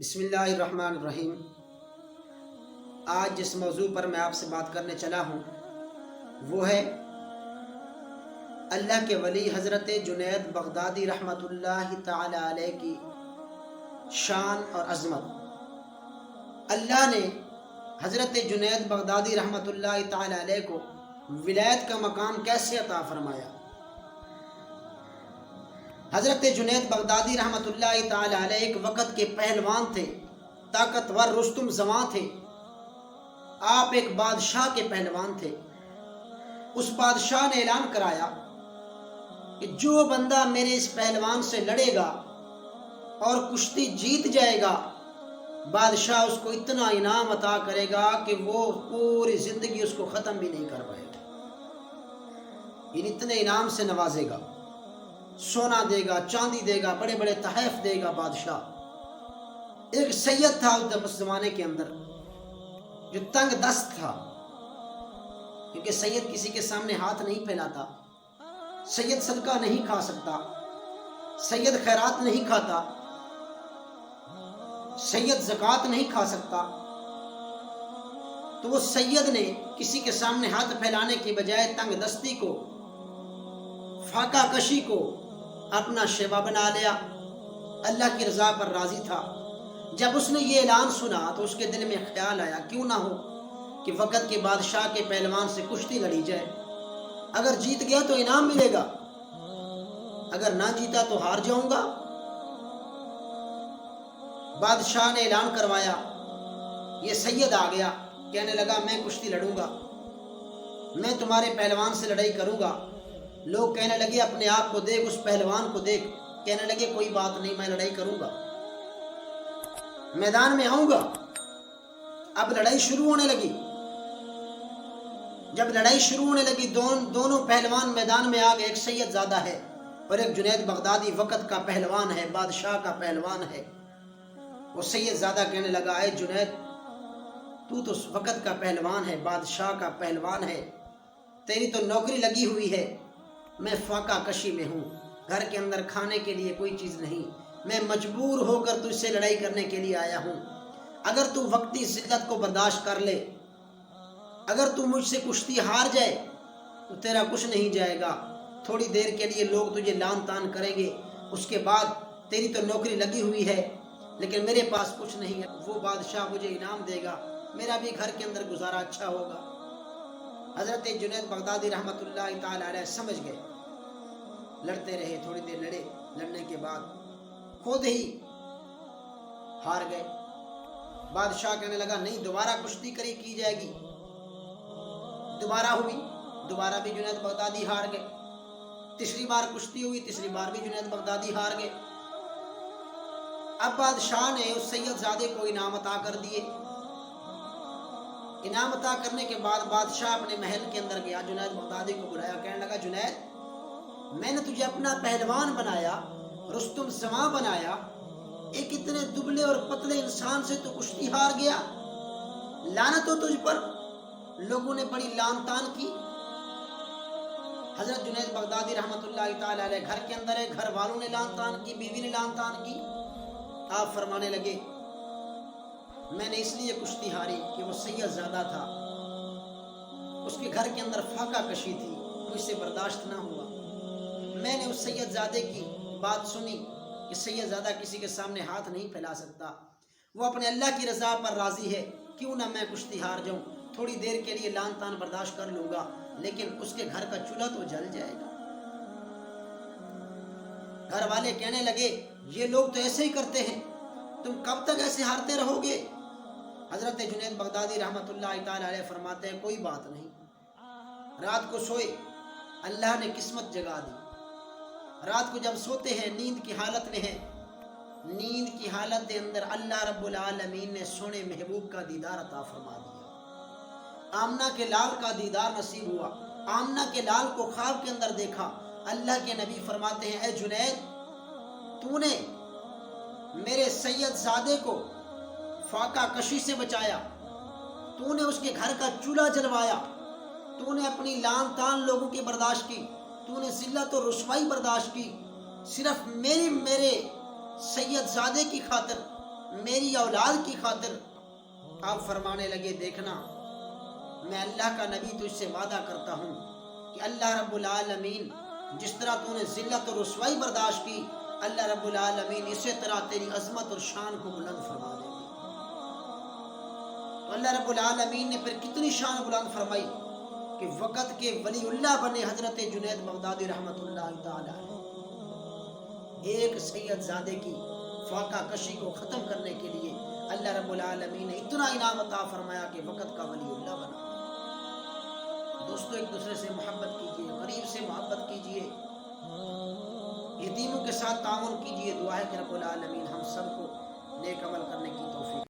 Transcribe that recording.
بسم اللہ الرحمن الرحیم۔ آج جس موضوع پر میں آپ سے بات کرنے چلا ہوں وہ ہے اللہ کے ولی حضرت جنید بغدادی رحمۃ اللہ تعالی علیہ کی شان اور عظمت۔ اللہ نے حضرت جنید بغدادی رحمۃ اللہ تعالی علیہ کو ولایت کا مقام کیسے عطا فرمایا۔ حضرت جنید بغدادی رحمۃ اللہ تعالی علیہ ایک وقت کے پہلوان تھے، طاقتور رستم زماں تھے۔ آپ ایک بادشاہ کے پہلوان تھے۔ اس بادشاہ نے اعلان کرایا کہ جو بندہ میرے اس پہلوان سے لڑے گا اور کشتی جیت جائے گا، بادشاہ اس کو اتنا انعام عطا کرے گا کہ وہ پوری زندگی اس کو ختم بھی نہیں کر پائے گا۔ اتنے انعام سے نوازے گا، سونا دے گا، چاندی دے گا، بڑے بڑے تحائف دے گا بادشاہ۔ ایک سید تھا اس زمانے کے اندر جو تنگ دست تھا، کیونکہ سید کسی کے سامنے ہاتھ نہیں پھیلاتا، سید صدقہ نہیں کھا سکتا، سید خیرات نہیں کھاتا، سید زکوٰۃ نہیں کھا سکتا۔ تو وہ سید نے کسی کے سامنے ہاتھ پھیلانے کی بجائے تنگ دستی کو، فاقہ کشی کو اپنا شیوا بنا لیا۔ اللہ کی رضا پر راضی تھا۔ جب اس نے یہ اعلان سنا تو اس کے دل میں خیال آیا کیوں نہ ہو کہ وقت کے بادشاہ کے پہلوان سے کشتی لڑی جائے۔ اگر جیت گیا تو انعام ملے گا، اگر نہ جیتا تو ہار جاؤں گا۔ بادشاہ نے اعلان کروایا، یہ سید آ گیا، کہنے لگا میں کشتی لڑوں گا، میں تمہارے پہلوان سے لڑائی کروں گا۔ لوگ کہنے لگے اپنے آپ کو دیکھ، اس پہلوان کو دیکھ۔ کہنے لگے کوئی بات نہیں، میں لڑائی کروں گا، میدان میں آؤں گا۔ اب لڑائی شروع ہونے لگی۔ جب لڑائی شروع ہونے لگی، دونوں پہلوان میدان میں آ گئے۔ ایک سید زادہ ہے اور ایک جنید بغدادی وقت کا پہلوان ہے، بادشاہ کا پہلوان ہے۔ وہ سید زادہ کہنے لگا، اے جنید، تو وقت کا پہلوان ہے، بادشاہ کا پہلوان ہے، تیری تو نوکری لگی ہوئی ہے، میں فاقہ کشی میں ہوں، گھر کے اندر کھانے کے لیے کوئی چیز نہیں، میں مجبور ہو کر تجھ سے لڑائی کرنے کے لیے آیا ہوں۔ اگر تو وقتی ذلت کو برداشت کر لے، اگر تو مجھ سے کشتی ہار جائے تو تیرا کچھ نہیں جائے گا، تھوڑی دیر کے لیے لوگ تجھے لان تان کریں گے، اس کے بعد تیری تو نوکری لگی ہوئی ہے، لیکن میرے پاس کچھ نہیں ہے، وہ بادشاہ مجھے انعام دے گا، میرا بھی گھر کے اندر گزارا اچھا ہوگا۔ حضرت جنید بغدادی رحمۃ اللہ تعالی علیہ سمجھ گئے، لڑتے رہے، تھوڑی دیر لڑے، لڑنے کے بعد خود ہی ہار گئے۔ بادشاہ کہنے لگا نہیں، دوبارہ کشتی کی جائے گی۔ دوبارہ ہوئی، دوبارہ بھی جنید بغدادی ہار گئے۔ تیسری بار کشتی ہوئی، تیسری بار بھی جنید بغدادی ہار گئے۔ اب بادشاہ نے اس سید زادے کو انعام عطا کر دیے۔ انعام عطا کرنے کے بعد بادشاہ اپنے محل کے اندر گیا، جنید بغدادی کو بلایا، کہنے لگا جنید، میں نے تجھے اپنا پہلوان بنایا، رستم زماں بنایا، ایک اتنے دبلے اور پتلے انسان سے تو کشتی ہار گیا، لعنت ہو تجھ پر، لوگوں نے بڑی لان تان کی۔ حضرت جنید بغدادی رحمۃ اللہ تعالی علیہ گھر کے اندر ہے، گھر والوں نے لان تان کی، بیوی نے لان تان کی۔ آپ فرمانے لگے میں نے اس لیے کشتی ہاری کہ وہ سید زادہ تھا، اس کے گھر کے اندر فاقہ کشی تھی، مجھ سے برداشت نہ ہوا۔ میں نے اس سید زادے کی بات سنی کہ سید زادہ کسی کے سامنے ہاتھ نہیں پھیلا سکتا، وہ اپنے اللہ کی رضا پر راضی ہے، کیوں نہ میں کشتی ہار جاؤں، تھوڑی دیر کے لیے لان تان برداشت کر لوں گا، لیکن اس کے گھر کا چولہا تو جل جائے گا۔ گھر والے کہنے لگے یہ لوگ تو ایسے ہی کرتے ہیں، تم کب تک ایسے ہارتے رہو گے؟ حضرت جنید بغدادی رحمۃ اللہ تعالی علیہ فرماتے ہیں کوئی بات نہیں۔ رات کو سوئے، اللہ نے قسمت جگا دی۔ رات کو جب سوتے ہیں، نیند کی حالت میں ہیں، نیند کی حالت کے اندر اللہ رب العالمین نے سونے محبوب کا دیدار عطا فرما دیا۔ آمنہ کے لال کا دیدار نصیب ہوا۔ آمنہ کے لال کو خواب کے اندر دیکھا۔ اللہ کے نبی فرماتے ہیں اے جنید، تو نے میرے سید زادے کو فاقہ کشی سے بچایا، تو نے اس کے گھر کا چولہا جلوایا، تو نے اپنی لان تان لوگوں کی برداشت کی، تو نے ذلت و رسوائی برداشت کی، صرف میرے سید زادے کی خاطر میری اولاد کی خاطر آپ فرمانے لگے دیکھنا میں اللہ کا نبی تجھ سے وعدہ کرتا ہوں کہ اللہ رب العالمین جس طرح تو نے ذلت اور رسوائی برداشت کی اللہ رب العالمین اسی طرح تیری عظمت اور شان کو بلند فرما دے گی۔ تو اللہ رب العالمین نے پھر کتنی شان بلند فرمائی کہ وقت کے ولی اللہ بنے حضرت جنید بغدادی رحمت اللہ تعالی علیہ۔ ایک سید زادے کی فاقہ کشی کو ختم کرنے کے لیے اللہ رب العالمین نے اتنا انعام عطا فرمایا کہ وقت کا ولی اللہ بنا۔ دوستو ایک دوسرے سے محبت کیجئے، غریب سے محبت کیجئے، یتیموں کے ساتھ تعاون کیجئے۔ دعا ہے کہ رب العالمین ہم سب کو نیک عمل کرنے کی توفیق